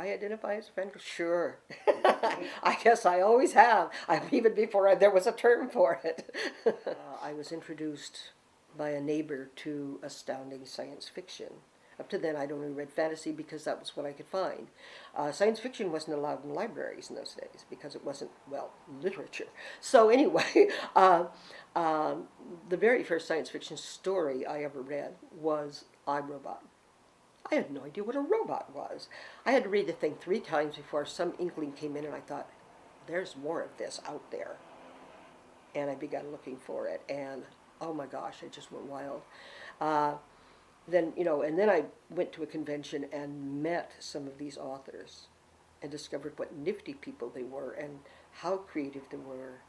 I identify as a fangirl? Sure. I guess I always have. Even before there was a term for it. I was introduced by a neighbor to astounding science fiction. Up to then, I'd only read fantasy because that was what I could find. Science fiction wasn't allowed in libraries in those days because it wasn't, well, literature. So anyway, the very first science fiction story I ever read was I, Robot. I had no idea what a robot was. I had to read the thing 3 times before some inkling came in, and I thought, there's more of this out there. And I began looking for it, and oh my gosh, I just went wild. Then I went to a convention and met some of these authors and discovered what nifty people they were and how creative they were.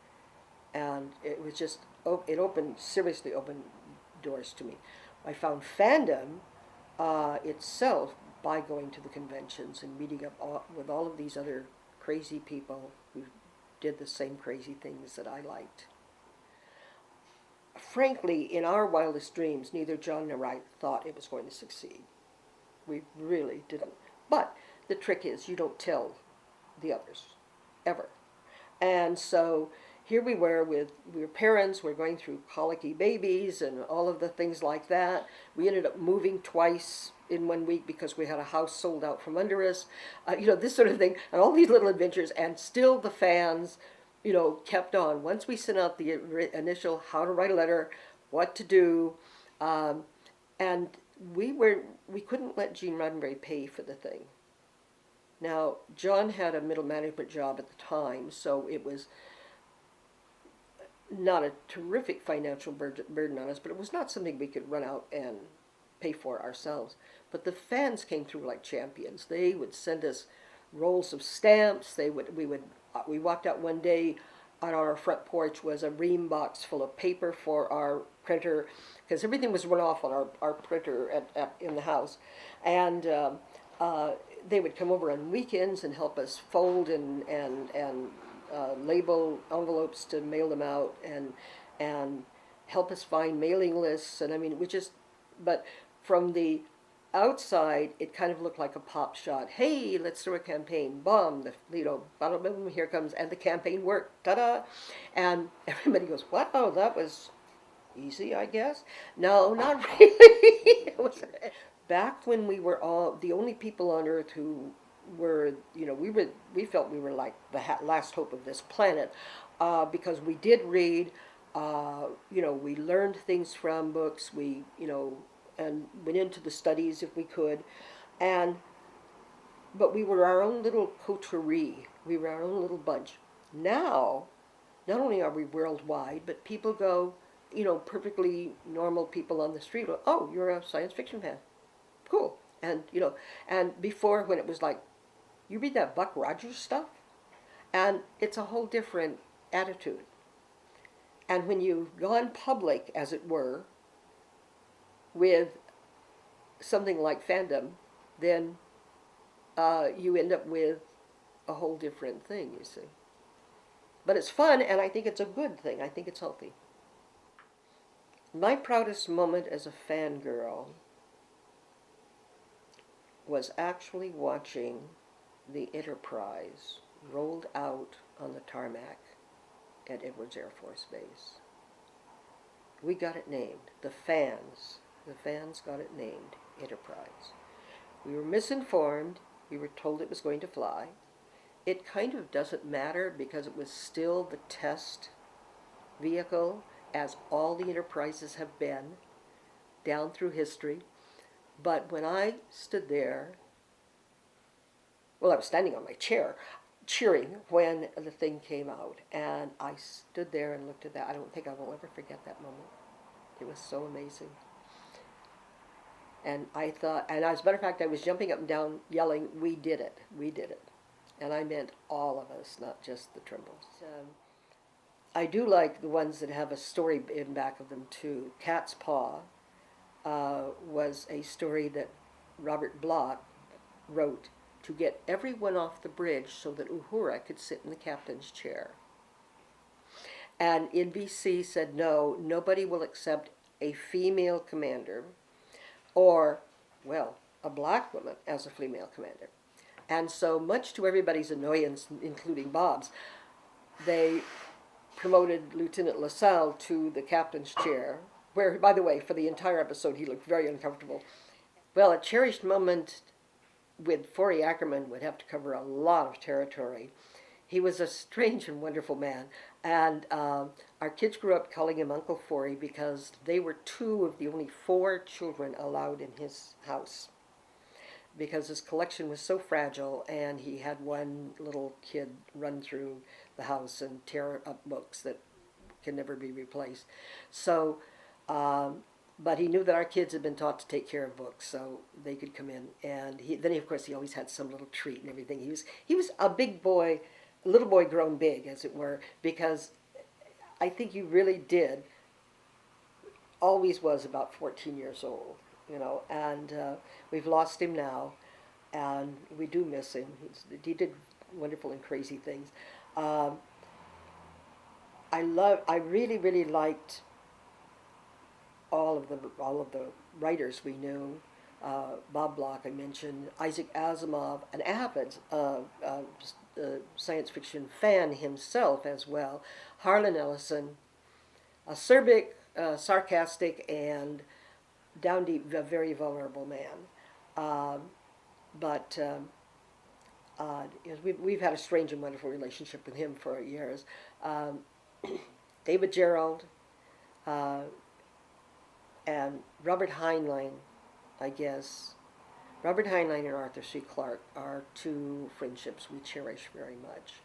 And it was just, seriously opened doors to me. I found fandom itself by going to the conventions and meeting up with all of these other crazy people who did the same crazy things that I liked. Frankly, in our wildest dreams, neither John nor I thought it was going to succeed. We really didn't. But the trick is you don't tell the others, ever. And so here we were parents, we're going through colicky babies and all of the things like that. We ended up moving twice in 1 week because we had a house sold out from under us. This sort of thing, and all these little adventures, and still the fans kept on. Once we sent out the initial how to write a letter, what to do, and we couldn't let Gene Roddenberry pay for the thing. Now, John had a middle management job at the time, so it was not a terrific financial burden on us, but it was not something we could run out and pay for ourselves. But the fans came through like champions. They would send us rolls of stamps. We walked out one day, on our front porch was a ream box full of paper for our printer, because everything was run off on our printer in the house. And they would come over on weekends and help us fold and label envelopes to mail them out, and help us find mailing lists. And I mean, but from the outside, it kind of looked like a pop shot. Hey, let's throw a campaign. Bomb, boom, here comes, and the campaign worked. Ta-da! And everybody goes, wow, that was easy, I guess. No, not really. Back when we were all the only people on Earth who were, we felt we were like the last hope of this planet, because we did read, we learned things from books, and went into the studies if we could, but we were our own little coterie. We were our own little bunch. Now, not only are we worldwide, but people go, perfectly normal people on the street go, oh, you're a science fiction fan. Cool. And, and before, when it was like, you read that Buck Rogers stuff? And it's a whole different attitude. And when you've gone public, as it were, with something like fandom, then you end up with a whole different thing, you see. But it's fun, and I think it's a good thing. I think it's healthy. My proudest moment as a fangirl was actually watching the Enterprise rolled out on the tarmac at Edwards Air Force Base. We got it named. The fans got it named Enterprise. We were misinformed. We were told it was going to fly. It kind of doesn't matter because it was still the test vehicle, as all the Enterprises have been down through history. But when I stood there, I was standing on my chair cheering when the thing came out, and I stood there and looked at that. I don't think I will ever forget that moment. It was so amazing. And I thought, and as a matter of fact, I was jumping up and down yelling, we did it, we did it. And I meant all of us, not just the Trimbles. I do like the ones that have a story in back of them too. Cat's Paw was a story that Robert Bloch wrote to get everyone off the bridge so that Uhura could sit in the captain's chair. And NBC said, no, nobody will accept a female commander or, well, a black woman as a female commander. And so, much to everybody's annoyance, including Bob's, they promoted Lieutenant LaSalle to the captain's chair, where, by the way, for the entire episode, he looked very uncomfortable. Well, a cherished moment with Forrest Ackerman would have to cover a lot of territory. He was a strange and wonderful man, and our kids grew up calling him Uncle Forrest because they were two of the only four children allowed in his house, because his collection was so fragile, and he had one little kid run through the house and tear up books that can never be replaced. So, but he knew that our kids had been taught to take care of books, so they could come in. And of course, he always had some little treat and everything. He was a big boy, a little boy grown big, as it were, because I think he really did. Always was about 14 years old, and we've lost him now, and we do miss him. He did wonderful and crazy things. I really, really liked all of the writers we knew. Bob Bloch, I mentioned, Isaac Asimov, an avid science fiction fan himself as well, Harlan Ellison, acerbic, sarcastic, and down deep, a very vulnerable man. But we've had a strange and wonderful relationship with him for years. David Gerald and Robert Heinlein, I guess. Robert Heinlein and Arthur C. Clarke are two friendships we cherish very much.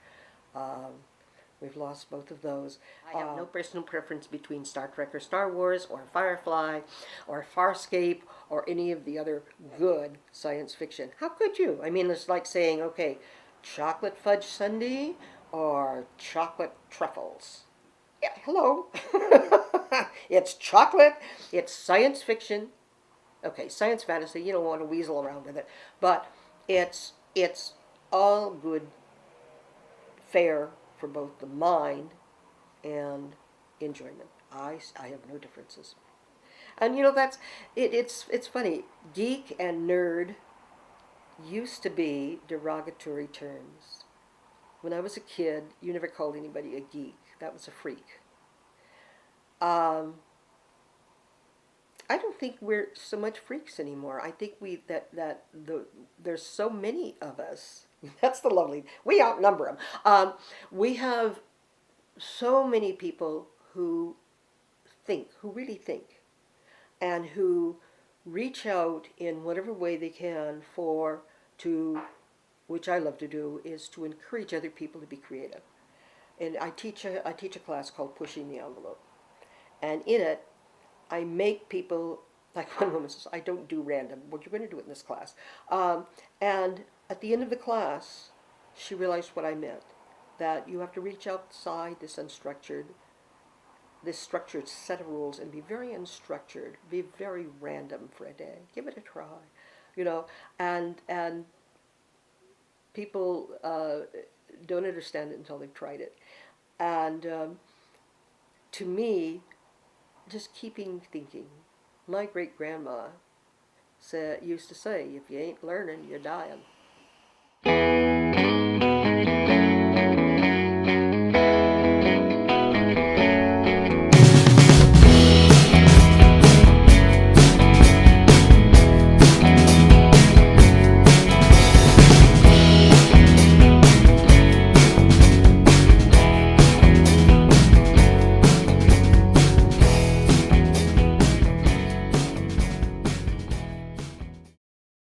We've lost both of those. I have no personal preference between Star Trek or Star Wars or Firefly or Farscape or any of the other good science fiction. How could you? I mean, it's like saying, okay, chocolate fudge sundae or chocolate truffles. Yeah, hello. It's chocolate, it's science fiction. Okay, science fantasy, you don't want to weasel around with it. But it's all good fare for both the mind and enjoyment. I have no differences. And it's funny. Geek and nerd used to be derogatory terms. When I was a kid, you never called anybody a geek. That was a freak. I don't think we're so much freaks anymore. I think there's so many of us. That's the lovely. We outnumber them. We have so many people who really think, and who reach out in whatever way they can which I love to do, is to encourage other people to be creative. And I teach a class called Pushing the Envelope, and in it, I make people, like one woman says, I don't do random. Well, you're going to do it in this class. And at the end of the class, she realized what I meant, that you have to reach outside this structured set of rules and be very unstructured, be very random for a day. Give it a try, and people don't understand it until they've tried it. And to me, just keeping thinking. My great-grandma used to say, if you ain't learning, you're dying.